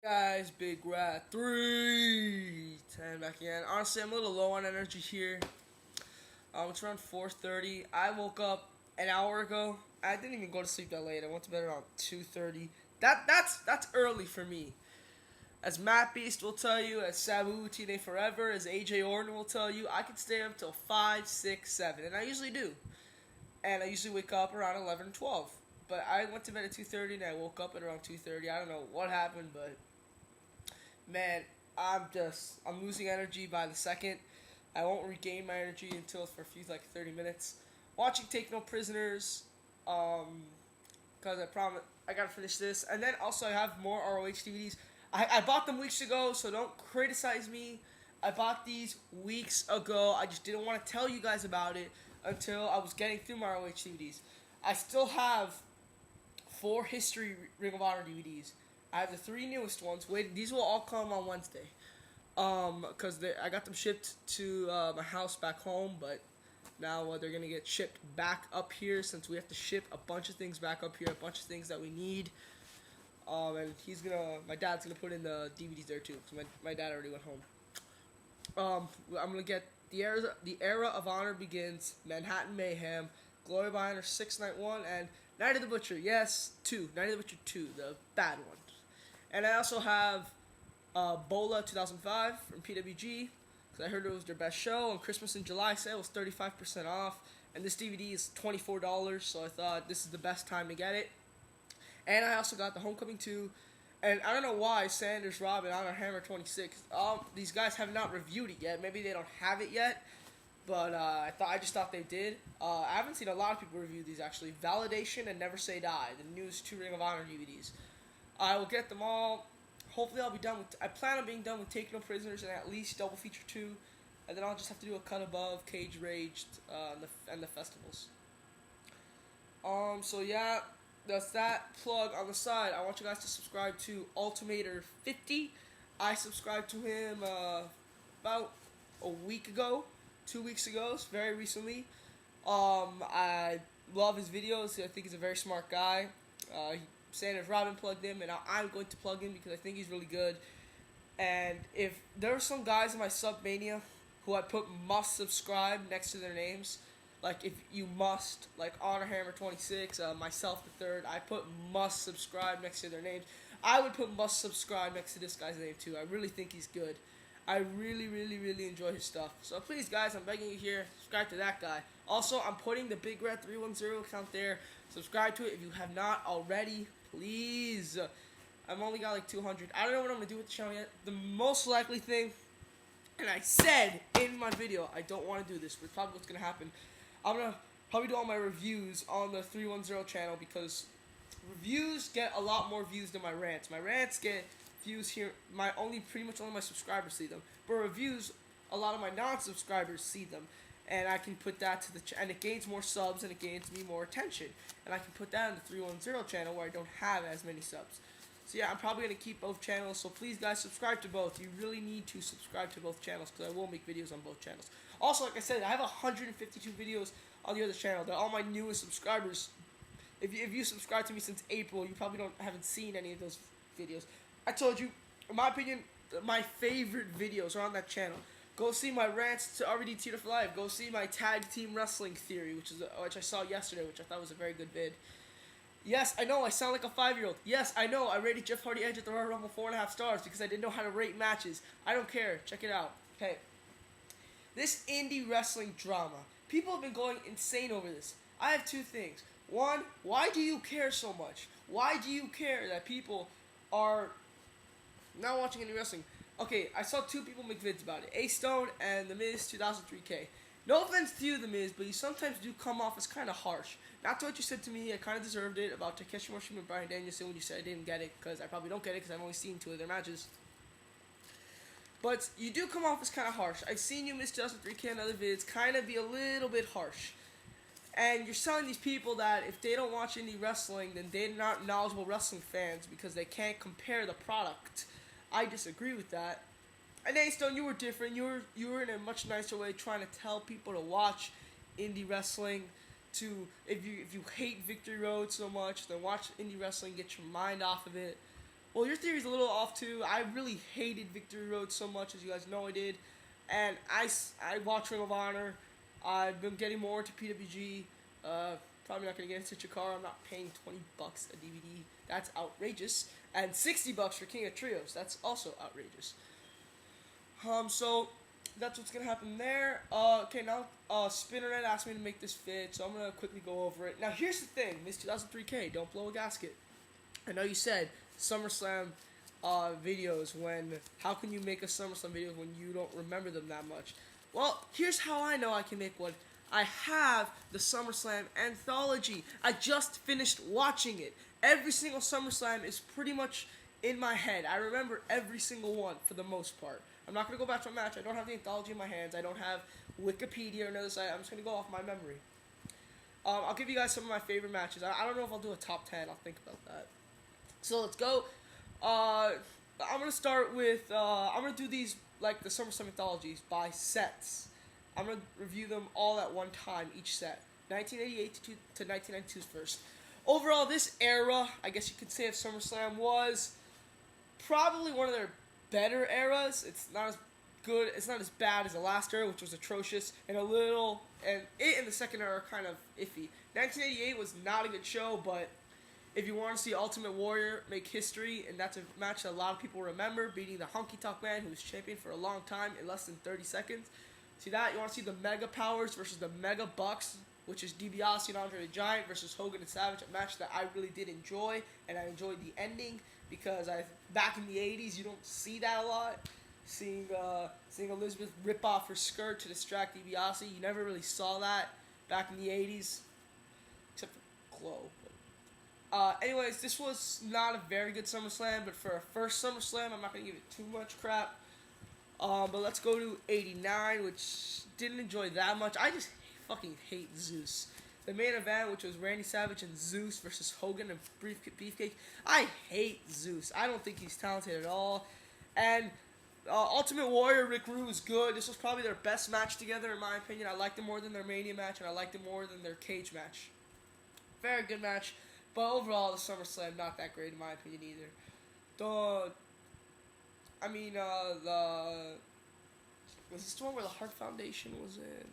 Guys, Big Rat 310 back again. Honestly, I'm a little low on energy here. It's around 4:30. I woke up an hour ago. I didn't even go to sleep that late. I went to bed around 2:30. That's early for me. As Matt Beast will tell you, as Sabu TNA Forever, as AJ Orton will tell you, I can stay up till 5, 6, 7, and I usually do. And I usually wake up around 11, 12. But I went to bed at 2:30 and I woke up at around 2:30. I don't know what happened, but man, I'm losing energy by the second. I won't regain my energy until for a few 30 minutes. Watching Take No Prisoners, because I promise I gotta finish this, and then also I have more ROH DVDs. I bought them weeks ago, so don't criticize me. I bought these weeks ago. I just didn't want to tell you guys about it until I was getting through my ROH DVDs. I still have 4 History Ring of Honor DVDs. I have the 3 newest ones. Wait, these will all come on Wednesday. Because I got them shipped to my house back home, but now they're gonna get shipped back up here since we have to ship a bunch of things back up here, a bunch of things that we need. And my dad's gonna put in the DVDs there too, because my dad already went home. I'm gonna get the Era of Honor Begins, Manhattan Mayhem, Glory by Honor 691, and Night of the Butcher. Yes, 2. Night of the Butcher 2, the bad one. And I also have Bola 2005 from PWG, because I heard it was their best show. On Christmas in July sale was 35% off, and this DVD is $24, so I thought this is the best time to get it. And I also got the Homecoming 2, and I don't know why Sanders, Robin, Honor Hammer 26. These guys have not reviewed it yet. Maybe they don't have it yet, but I just thought they did. I haven't seen a lot of people review these actually. Validation and Never Say Die, the newest 2 Ring of Honor DVDs. I will get them all. Hopefully I'll be done with... I plan on being done with Take No Prisoners and at least Double Feature 2. And then I'll just have to do a cut above, Cage Raged, and the festivals. So yeah, that's that plug on the side. I want you guys to subscribe to Ultimator 50. I subscribed to him about a week ago. 2 weeks ago, very recently. I love his videos. I think he's a very smart guy. Sanders Robin plugged him, and I'm going to plug him because I think he's really good. And if there are some guys in my Submania who I put must subscribe next to their names, like if you must, like Honor Hammer 26, myself the third, I put must subscribe next to their names. I would put must subscribe next to this guy's name too. I really think he's good. I really, really, really enjoy his stuff. So please, guys, I'm begging you here, subscribe to that guy. Also, I'm putting the Big Red 310 account there. Subscribe to it if you have not already. Please. I've only got like 200. I don't know what I'm going to do with the channel yet. The most likely thing, and I said in my video, I don't want to do this, but probably what's going to happen. I'm going to probably do all my reviews on the 310 channel because reviews get a lot more views than my rants. My rants get views here. Pretty much only my subscribers see them. But reviews, a lot of my non-subscribers see them. And I can put that to and it gains more subs and it gains me more attention. And I can put that on the 310 channel where I don't have as many subs. So yeah, I'm probably going to keep both channels. So please, guys, subscribe to both. You really need to subscribe to both channels because I will make videos on both channels. Also, like I said, I have 152 videos on the other channel. They're all my newest subscribers. If you subscribed to me since April, you probably haven't seen any of those videos. I told you, in my opinion, my favorite videos are on that channel. Go see my rants to RVD Theater for Life. Go see my tag team wrestling theory, which I saw yesterday, which I thought was a very good vid. Yes, I know I sound like a 5-year-old. Yes, I know I rated Jeff Hardy Edge at the Royal Rumble 4.5 stars because I didn't know how to rate matches. I don't care. Check it out. Okay. This Indy Wrestling Drama. People have been going insane over this. I have 2 things. One, why do you care so much? Why do you care that people are not watching any wrestling? Okay, I saw 2 people make vids about it. A-Stone and The Miz 2003K. No offense to you, The Miz, but you sometimes do come off as kind of harsh. Not to what you said to me, I kind of deserved it, about Takeshi Morishima and Bryan Danielson when you said I didn't get it, because I probably don't get it because I've only seen 2 of their matches. But you do come off as kind of harsh. I've seen you, Miz 2003K, and other vids kind of be a little bit harsh. And you're telling these people that if they don't watch indie wrestling, then they're not knowledgeable wrestling fans because they can't compare the product. I disagree with that. And A-Stone, you were different. You were in a much nicer way trying to tell people to watch indie wrestling. If you hate Victory Road so much, then watch indie wrestling, get your mind off of it. Well, your theory's a little off too. I really hated Victory Road so much, as you guys know I did. And I watch Ring of Honor. I've been getting more into PWG. Probably not going to get into Chikara. I'm not paying $20 a DVD. That's outrageous. And $60 for King of Trios. That's also outrageous. So that's what's going to happen there. Okay, now Spinnernet asked me to make this fit, so I'm going to quickly go over it. Now, here's the thing. Miss 2003K, don't blow a gasket. I know you said SummerSlam videos how can you make a SummerSlam video when you don't remember them that much? Well, here's how I know I can make one. I have the SummerSlam anthology. I just finished watching it. Every single SummerSlam is pretty much in my head. I remember every single one for the most part. I'm not going to go back to a match. I don't have the anthology in my hands. I don't have Wikipedia or another site. I'm just going to go off my memory. I'll give you guys some of my favorite matches. I don't know if I'll do a top 10. I'll think about that. So let's go. I'm going to start with, I'm going to do these, like the SummerSlam anthologies, by sets. I'm going to review them all at one time, each set. 1988 to 1992's first. Overall, this era, I guess you could say, of SummerSlam was probably one of their better eras. It's not as good, it's not as bad as the last era, which was atrocious, and it and the second era are kind of iffy. 1988 was not a good show, but if you want to see Ultimate Warrior make history, and that's a match that a lot of people remember, beating the Honky Tonk Man, who was champion for a long time, in less than 30 seconds. See that? You want to see the Mega Powers versus the Mega Bucks, which is DiBiase and Andre the Giant versus Hogan and Savage, a match that I really did enjoy, and I enjoyed the ending, because back in the 80s, you don't see that a lot. Seeing Elizabeth rip off her skirt to distract DiBiase, you never really saw that back in the 80s, except for Glow. Anyways, this was not a very good SummerSlam, but for a first SummerSlam, I'm not going to give it too much crap. But let's go to 89, which didn't enjoy that much. I just fucking hate Zeus. The main event, which was Randy Savage and Zeus versus Hogan and Beefcake. I hate Zeus. I don't think he's talented at all. And Ultimate Warrior, Rick Rude was good. This was probably their best match together, in my opinion. I liked it more than their Mania match, and I liked it more than their cage match. Very good match. But overall, the SummerSlam, not that great, in my opinion, either. Was this the one where the Hart Foundation was in?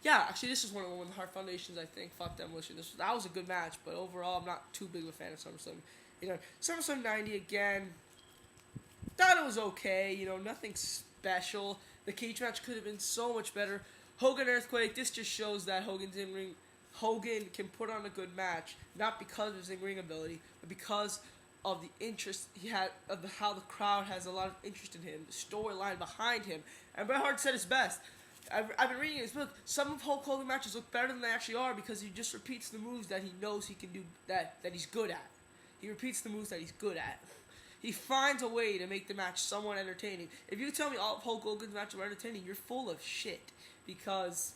Yeah, actually, this is one of the Hart Foundations, I think. Fuck Demolition. That was a good match, but overall, I'm not too big of a fan of SummerSlam. SummerSlam 90 again. Thought it was okay. Nothing special. The cage match could have been so much better. Hogan Earthquake. This just shows that Hogan can put on a good match, not because of his in-ring ability, but because of the interest he had, how the crowd has a lot of interest in him, the storyline behind him. And Bret Hart said it's best. I've been reading his book. Some of Hulk Hogan matches look better than they actually are because he just repeats the moves that he knows he can do, that he's good at. He repeats the moves that he's good at. He finds a way to make the match somewhat entertaining. If you tell me all of Hulk Hogan's matches were entertaining, you're full of shit. Because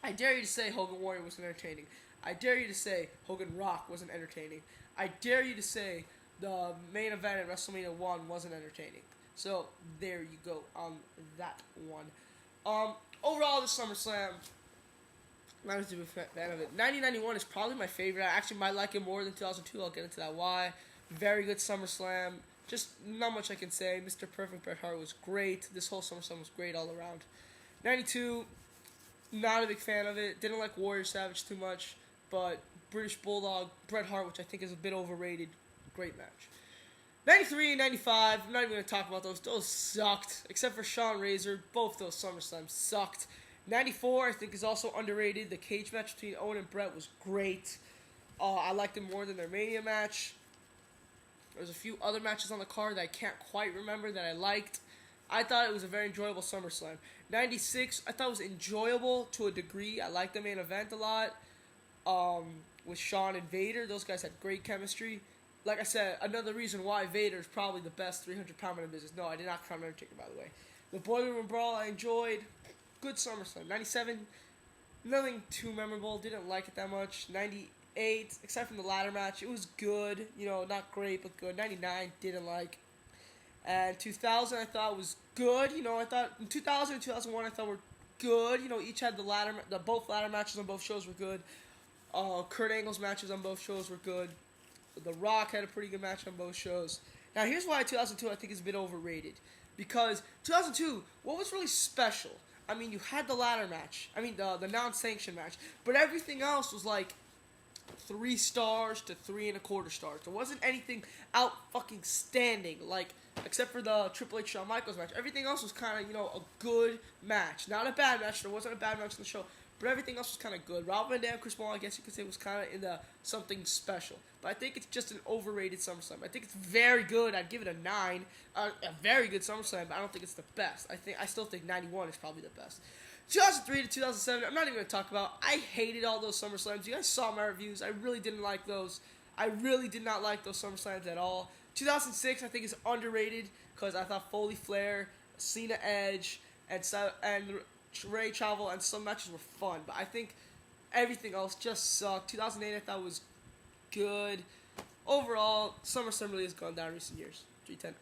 I dare you to say Hogan Warrior wasn't entertaining. I dare you to say Hogan Rock wasn't entertaining. I dare you to say the main event at WrestleMania 1 wasn't entertaining. So, there you go on that one. Overall, the SummerSlam, not as a big fan of it. 1991 is probably my favorite. I actually might like it more than 2002. I'll get into that why. Very good SummerSlam. Just not much I can say. Mr. Perfect Bret Hart was great. This whole SummerSlam was great all around. 92, not a big fan of it. Didn't like Warrior Savage too much. But British Bulldog, Bret Hart, which I think is a bit overrated. Great match. 93 and 95, I'm not even going to talk about those. Those sucked. Except for Shawn Razor, both those SummerSlams sucked. 94, I think, is also underrated. The cage match between Owen and Bret was great. I liked it more than their Mania match. There's a few other matches on the card that I can't quite remember that I liked. I thought it was a very enjoyable SummerSlam. 96, I thought it was enjoyable to a degree. I liked the main event a lot. With Shawn and Vader, those guys had great chemistry. Like I said, another reason why Vader is probably the best 300-pound man in business. No, I did not count Undertaker, by the way. The Boiler Room Brawl, I enjoyed. Good SummerSlam. 97, nothing too memorable. Didn't like it that much. 98, except from the ladder match, it was good. Not great, but good. 99, didn't like. And 2000, I thought was good. I thought in 2000 and 2001, I thought were good. Each had both ladder matches on both shows were good. Kurt Angle's matches on both shows were good. The Rock had a pretty good match on both shows. Now, here's why 2002 I think has been overrated. Because 2002, what was really special? I mean, you had the ladder match. I mean, the non-sanctioned match. But everything else was like 3 stars to 3.25 stars. There wasn't anything out fucking standing, like, except for the Triple H Shawn Michaels match. Everything else was kind of, a good match. Not a bad match. There wasn't a bad match in the show. But everything else was kind of good. Rob Van Dam, Chris Paul, I guess you could say, was kind of in the something special. But I think it's just an overrated SummerSlam. I think it's very good. I'd give it a 9. A very good SummerSlam, but I don't think it's the best. I still think 91 is probably the best. 2003 to 2007, I'm not even going to talk about. I hated all those SummerSlams. You guys saw my reviews. I really didn't like those. I really did not like those SummerSlams at all. 2006, I think, is underrated because I thought Foley Flair, Cena Edge, and Ray Travel and some matches were fun, but I think everything else just sucked. 2008 I thought was good. Overall, SummerSlam really has gone down in recent years. 310.